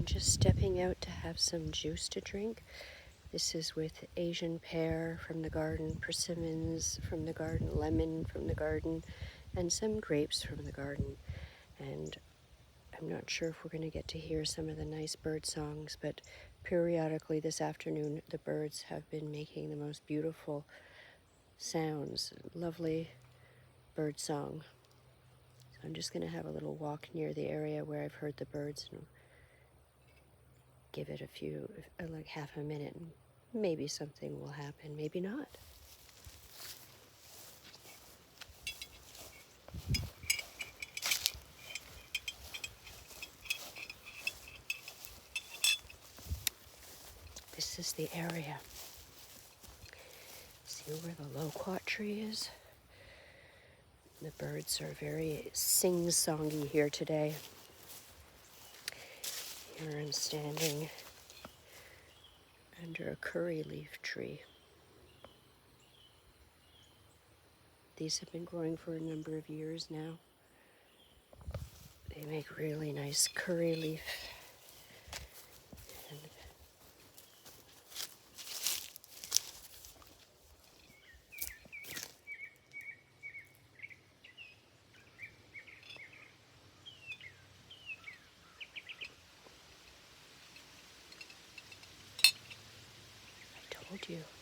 I'm just stepping out to have some juice to drink. This is with Asian pear from the garden, persimmons from the garden, lemon from the garden, and some grapes from the garden. And I'm not sure if we're going to get to hear some of the nice bird songs, but periodically this afternoon the birds have been making the most beautiful sounds, lovely bird song. So I'm just going to have a little walk near the area where I've heard the birds and give it like half a minute, and maybe something will happen, maybe not. This is the area. See where the loquat tree is? The birds are very sing-songy here today. Here I'm standing under a curry leaf tree. These have been growing for a number of years now. They make really nice curry leaf. And I told you.